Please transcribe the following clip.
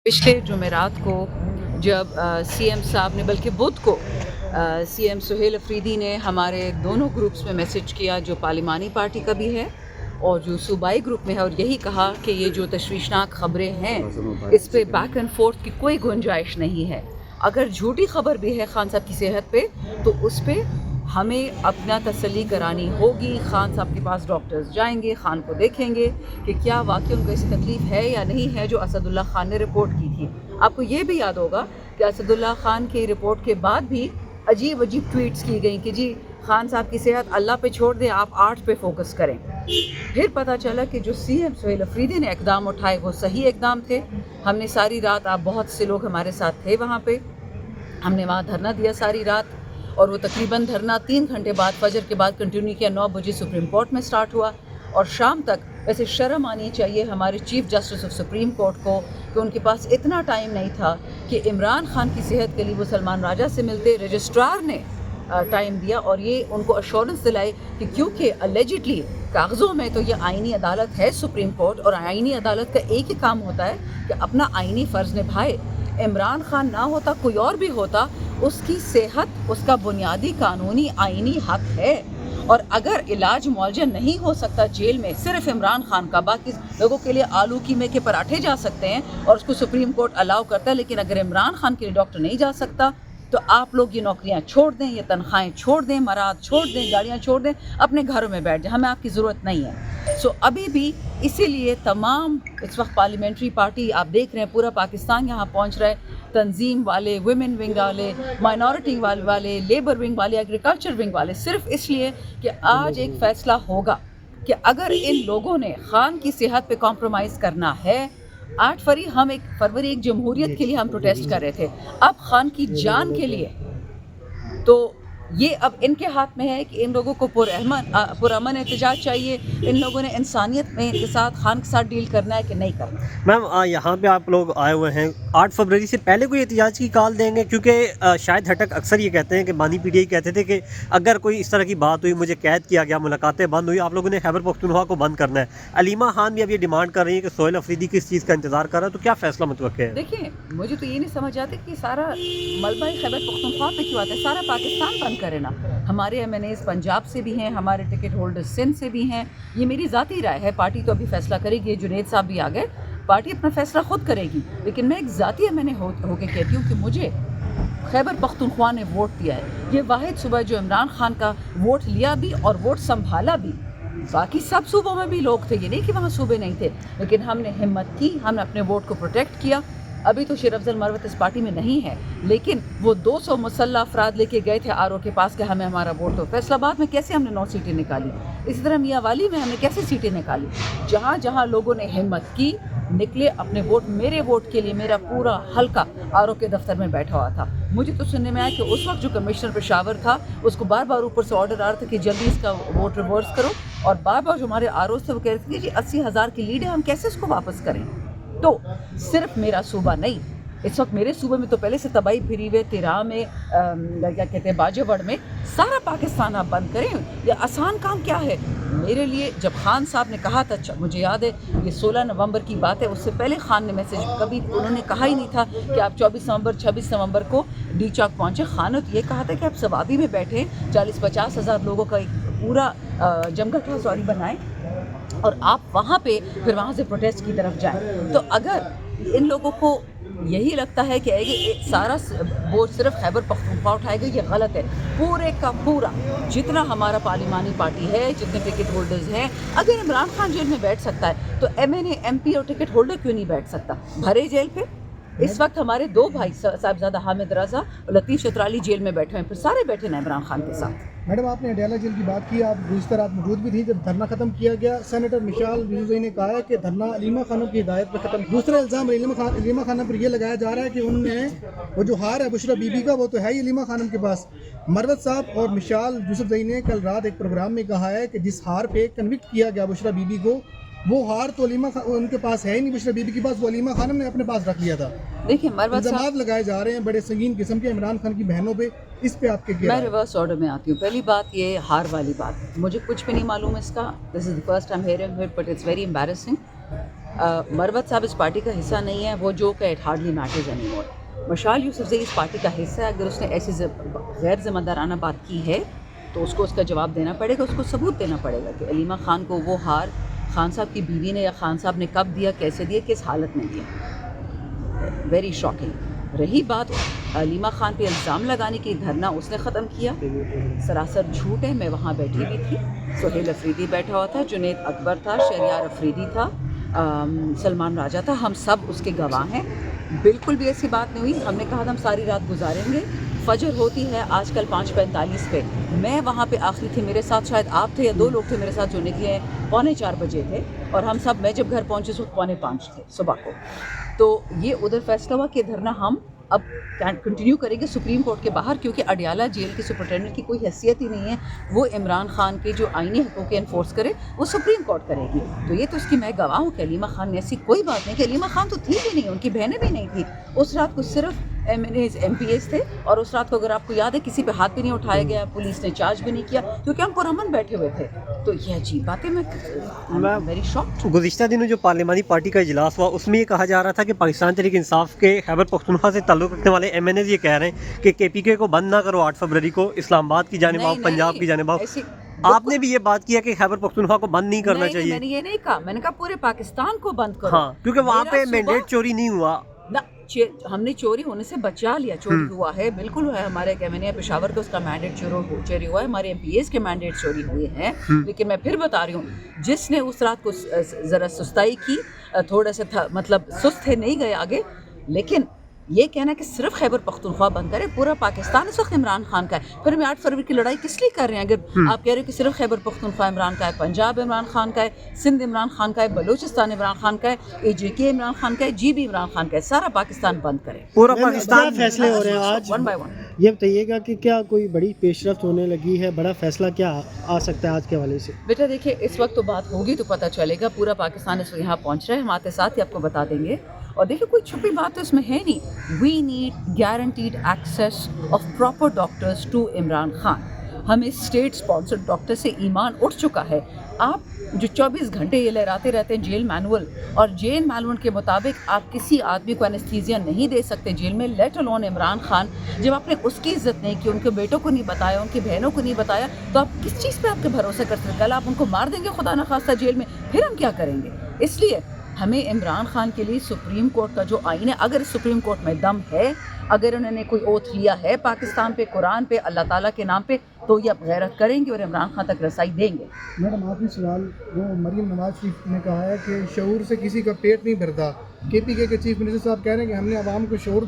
पिछले जुमेरात को जब सीएम साहब ने, बल्कि बुध को सीएम सुहेल अफरीदी ने हमारे दोनों ग्रुप्स में मैसेज किया, जो पार्लिमानी पार्टी का भी है और जो सूबाई ग्रुप में है, और यही कहा कि ये जो तशवीशनाक ख़बरें हैं इस पे बैक एंड फोर्थ की कोई गुंजाइश नहीं है। अगर झूठी खबर भी है खान साहब की सेहत पे तो उस पे हमें अपना तसल्ली करानी होगी। खान साहब के पास डॉक्टर्स जाएंगे, खान को देखेंगे कि क्या वाकई उनको ऐसी तकलीफ़ है या नहीं है जो असदुल्ला खान ने रिपोर्ट की थी। आपको ये भी याद होगा कि असदुल्ला खान की रिपोर्ट के बाद भी अजीब अजीब ट्वीट्स की गई कि जी खान साहब की सेहत अल्लाह पे छोड़ दें, आप आर्ट पे फोकस करें। फिर पता चला कि जो सीएम सुहेल अफरीदी ने इकदाम उठाए वो सही इकदाम थे। हमने सारी रात, आप बहुत से लोग हमारे साथ थे वहाँ पे, हमने वहाँ धरना दिया सारी रात, और वो तकरीबन धरना 3 घंटे बाद फजर के बाद कंटिन्यू किया। 9 बजे सुप्रीम कोर्ट में स्टार्ट हुआ और शाम तक। वैसे शर्म आनी चाहिए हमारे chief justice of supreme court को कि उनके पास इतना टाइम नहीं था कि इमरान खान की सेहत के लिए वो सलमान राजा से मिलते। रजिस्ट्रार ने टाइम दिया और ये उनको अश्योरेंस दिलाई कि क्योंकि अलेजिडली कागज़ों में तो ये आईनी अदालत है सुप्रीम कोर्ट, और आईनी अदालत का एक ही काम होता है कि अपना आईनी फ़र्ज़ निभाए। इमरान खान ना होता, कोई और भी होता, उसकी सेहत उसका बुनियादी कानूनी आईनी हक है, और अगर इलाज मुआवजा नहीं हो सकता जेल में सिर्फ इमरान खान का, बाकी लोगों के लिए आलू कीमे के पराठे जा सकते हैं और उसको सुप्रीम कोर्ट अलाउ करता है, लेकिन अगर इमरान खान के लिए डॉक्टर नहीं जा सकता तो आप लोग ये नौकरियां छोड़ दें, ये तनख्वाहें छोड़ दें, मराद छोड़ दें, गाड़ियां छोड़ दें, अपने घरों में बैठ जाएं, हमें आपकी ज़रूरत नहीं है। सो अभी भी इसीलिए तमाम इस वक्त पार्लियामेंट्री पार्टी, आप देख रहे हैं पूरा पाकिस्तान यहाँ पहुँच रहा है, तंजीम वाले, वुमेन विंग वाले, माइनॉरिटी वाले, लेबर विंग वाले, एग्रीकल्चर विंग वाले, सिर्फ इसलिए कि आज एक फ़ैसला होगा कि अगर इन लोगों ने खान की सेहत पे कॉम्प्रोमाइज़ करना है। 8 फरवरी एक जमहूरियत के लिए हम प्रोटेस्ट कर रहे थे, अब खान की जान के लिए, तो ये अब इनके हाथ में है कि इन लोगों को पुरअमन एहतजाज चाहिए। इन लोगों ने इंसानियत में के साथ खान के साथ डील करना है कि नहीं करना। मैम यहाँ पे आप लोग आए हुए हैं, 8 फरवरी से पहले कोई एहतजाज की कॉल देंगे? क्योंकि शाहिद हटक अक्सर ये कहते हैं कि बानी पीटीआई कहते थे कि अगर कोई इस तरह की बात हुई, मुझे कैद किया गया, मुलाकातें बंद हुई, आप लोगों ने खैबर पख्तूनख्वा को बंद करना है। अलीमा खान भी अब ये डिमांड कर रही है कि सुहेल अफरीदी किस चीज़ का इंतजार कर रहा है, तो क्या फैसला मुतवक्किल है? देखिए, मुझे तो ये नहीं समझ आती कि सारा मलबा खैबर पख्तूनख्वा पे क्यों आता है। सारा पाकिस्तान बंद करे ना। हमारे MNAs पंजाब से भी हैं, हमारे टिकट होल्डर्स सिंध से भी हैं। ये मेरी ज़ाती राय है, पार्टी तो अभी फैसला करेगी। जुनेद साहब भी आ गए, पार्टी अपना फैसला खुद करेगी, लेकिन मैं एक ज़ाती MNA होकर कहती हूँ कि मुझे खैबर पख्तूनख्वा ने वोट दिया है। ये वाहिद सूबा जो इमरान खान का वोट लिया भी और वोट संभाला भी। बाकी सब सूबों में भी लोग थे, ये नहीं कि वहाँ सूबे नहीं थे, लेकिन हमने हिम्मत की, हमने अपने वोट को प्रोटेक्ट किया। अभी तो शेर अफजल मरवत इस पार्टी में नहीं है, लेकिन वो 200 मुसल्ला अफराद लेके गए थे RO के पास कि हमें हमारा वोट दो। फैसलाबाद में कैसे हमने 9 सीटें निकाली, इसी तरह मियाँ वाली में हमने कैसे सीटें निकाली। जहाँ जहाँ लोगों ने हिम्मत की, निकले अपने वोट। मेरे वोट के लिए मेरा पूरा हल्का RO के दफ्तर में बैठा हुआ था। मुझे तो सुनने में आया कि उस वक्त जो कमिश्नर पेशावर था उसको बार बार ऊपर से ऑर्डर आ रहा था कि जल्दी इसका वोट रिवर्स करो, और बार बार जो हमारे ROs थे वो कह रहे थे कि 80,000 की लीड है, हम कैसे इसको वापस करें। तो सिर्फ मेरा सूबा नहीं, इस वक्त मेरे सूबे में तो पहले से तबाही फिरी हुई, तिरा में, क्या कहते हैं, बाजेवड़ में, सारा पाकिस्तान आप बंद करें। ये आसान काम क्या है मेरे लिए। जब खान साहब ने कहा था, मुझे याद है ये 16 नवंबर की बात है, उससे पहले खान ने मैसेज, कभी उन्होंने कहा ही नहीं था कि आप 24 नवंबर 26 नवंबर को डी चौक पहुँचे। खान ने तो ये कहा था कि आप सवाबी में बैठे 40-50 हज़ार लोगों का एक पूरा जमघट बनाएं और आप वहाँ पे फिर वहाँ से प्रोटेस्ट की तरफ जाएं। तो अगर इन लोगों को यही लगता है कि सारा बोझ सिर्फ खैबर पख्तूनख्वा उठाएगा, ये गलत है। पूरे का पूरा जितना हमारा पार्लिमानी पार्टी है, जितने टिकट होल्डर्स हैं, अगर इमरान खान जेल में बैठ सकता है तो MNA MP और टिकट होल्डर क्यों नहीं बैठ सकता भरे जेल पे। इस वक्त हमारे 2 भाई साहिबजादा हामिद रजा और लतीफ़ चतराली जेल में बैठे हैं, फिर सारे बैठे ना इमरान खान के साथ। मैडम, आपने अडयाला जेल की बात की, आप दूसरी रात मौजूद भी थी जब धरना खत्म किया गया। सेनेटर मिशाल यूसुफ़ज़ई ने कहा है कि धरना अलीमा खानम की हिदायत पर खत्म। दूसरा इल्ज़ाम अलीमा खानम पर यह लगाया जा रहा है कि उनने वो जो हार है बुशरा बीबी का, वो तो है ही अलीमा खानम के पास। मरवत साहब और मिशाल यूसुफ़ज़ई ने कल रात एक प्रोग्राम में कहा है कि जिस हार पे कन्विक्ट किया गया बुशरा बीबी को, वो हार तो उनके पास है ही नहीं, बुशरा बीबी के पास, वो अलीमा खानम ने अपने पास रख लिया था। देखिए, मरवत इल्ज़ामात लगाए जा रहे हैं बड़े संगीन किस्म के इमरान खान की बहनों पे, इस पे आपके क्या? मैं रिवर्स ऑर्डर में आती हूँ। पहली बात, ये हार वाली बात मुझे कुछ भी नहीं मालूम इसका। This is the first time hearing it, but it's very embarrassing. Marwat साहब इस पार्टी का हिस्सा नहीं है, वो जो कि इट हार्डली मैटर्स एनीमोर। मशाल यूसुफजई इस पार्टी का हिस्सा है, अगर उसने ऐसी गैर ज़िम्मेदाराना बात की है तो उसको उसका जवाब देना पड़ेगा, उसको सबूत देना पड़ेगा कि अलीमा ख़ान को वो हार खान साहब की बीवी ने या खान साहब ने कब दिया, कैसे दिया, किस हालत में दिया। Very shocking. रही बात अलीमा ख़ान पे इल्ज़ाम लगाने की, धरना उसने ख़त्म किया, सरासर झूठ है। मैं वहाँ बैठी हुई थी, सुहेल अफरीदी बैठा हुआ था, जुनैद अकबर था, शहरियार अफरीदी था, सलमान राजा था, हम सब उसके गवाह हैं। बिल्कुल भी ऐसी बात नहीं हुई। हमने कहा था हम सारी रात गुजारेंगे, फजर होती है आजकल 5:45 पे, मैं वहाँ पे आखिरी थी, मेरे साथ शायद आप थे या 2 लोग थे मेरे साथ जो निकले हैं, 4:45 बजे थे, और हम सब, मैं जब घर पहुँचे उस वक्त 4:45 थे सुबह को। तो ये उधर फैसला हुआ कि धरना हम अब कंटिन्यू करेंगे सुप्रीम कोर्ट के बाहर, क्योंकि अडियाला जेल के सुपरिटेंडेंट की कोई हैसियत ही नहीं है, वो इमरान खान के जो आईनी हकों के एनफोर्स करे वो सुप्रीम कोर्ट करेगी। तो ये तो उसकी मैं गवाह हूँ कि अलीमा खान ने ऐसी कोई बात नहीं, कि अलीमा खान तो थी भी नहीं, उनकी बहनें भी नहीं थी उस रात को, सिर्फ MNAs MPAs थे। और उस रात को अगर आपको याद है किसी पे हाथ भी नहीं उठाया गया, पुलिस ने चार्ज भी नहीं किया, क्योंकि हम पुरअमन बैठे हुए थे। तो ये अजीब बात है, मैं वेरी शॉक्ड। गुज़िश्ता दिनों जो पार्लिमानी पार्टी का इजलास हुआ उसमें ये कहा जा रहा था कि पाकिस्तान तहरीक इंसाफ के खैबर पख्तूनख्वा से ताल्लुक़ रखने वाले MNAs ये कह रहे हैं कि KPK को बंद ना करो 8 फरवरी को, इस्लामाबाद की जानिब आओ, पंजाब की जानिब आओ। आपने भी ये बात किया कि खैबर पख्तूनख्वा को बंद नहीं करना चाहिए। मैंने ये नहीं कहा, मैंने कहा पूरे पाकिस्तान को बंद करो। हाँ, क्योंकि वहाँ पे मैंडेट चोरी नहीं हुआ ना, हमने चोरी होने से बचा लिया। चोरी हुआ है, बिल्कुल हुआ है। हमारे MNA पेशावर का उसका मैंडेट चोरी हुआ है, हमारे MPAs के मैंडेट चोरी हुए हैं। लेकिन मैं फिर बता रही हूँ, जिसने उस रात को ज़रा सुस्ताई की, थोड़ा सा था, मतलब सुस्त है, नहीं गए आगे। लेकिन ये कहना कि सिर्फ खैबर पख्तूनख्वा बंद करे, पूरा पाकिस्तान इस वक्त इमरान खान का है। फिर हम 8 फरवरी की लड़ाई किस लिए कर रहे हैं? अगर आप कह रहे हो कि सिर्फ खैबर पख्तूनख्वा इमरान का है, पंजाब इमरान खान का है, सिंध इमरान खान का है, बलूचिस्तान इमरान खान का है, AJK इमरान खान का है, GB इमरान खान का है, सारा पाकिस्तान बंद करे, पूरा पाकिस्तान। फैसले हो रहे हैं आज 1 by 1। ये बताइएगा कि क्या कोई बड़ी पेशरफ्त होने लगी है, बड़ा फैसला क्या आ सकता है आज के हवाले से? बेटा देखिए, इस वक्त तो बात होगी तो पता चलेगा। पूरा पाकिस्तान इस वक्त यहाँ पहुँच रहा है, हम आते साथ ही आपको बता देंगे। और देखिए, कोई छुपी बात तो इसमें है नहीं। We need guaranteed access of proper doctors to Imran Khan. हमें स्टेट स्पॉन्सर्ड डॉक्टर से ईमान उठ चुका है। आप जो 24 घंटे ये लहराते रहते हैं जेल मैनुअल, और जेल मैनुअल के मुताबिक आप किसी आदमी को एनेस्थीसिया नहीं दे सकते जेल में, लेट अलोन इमरान खान। जब आपने उसकी इज्जत नहीं की, उनके बेटों को नहीं बताया, उनकी बहनों को नहीं बताया, तो आप किस चीज़ पे आपके भरोसा कर सकते? कल आप उनको मार देंगे खुदा न खास्ता जेल में, फिर हम क्या करेंगे? इसलिए हमें इमरान खान के लिए सुप्रीम कोर्ट का जो आइन है, अगर सुप्रीम कोर्ट में दम है, अगर उन्होंने कोई ओथ लिया है पाकिस्तान पे, कुरान पे, अल्लाह ताला के नाम पे, तो ये अब गैरत करेंगे और इमरान खान तक रसाई देंगे। मैडम आखिरी सवाल, वो मरीम नवाज शरीफ ने कहा है कि शऊर से किसी का पेट नहीं भरता। KPK के चीफ मिनिस्टर साहब कह रहे हैं कि हमने आवाम को शऊर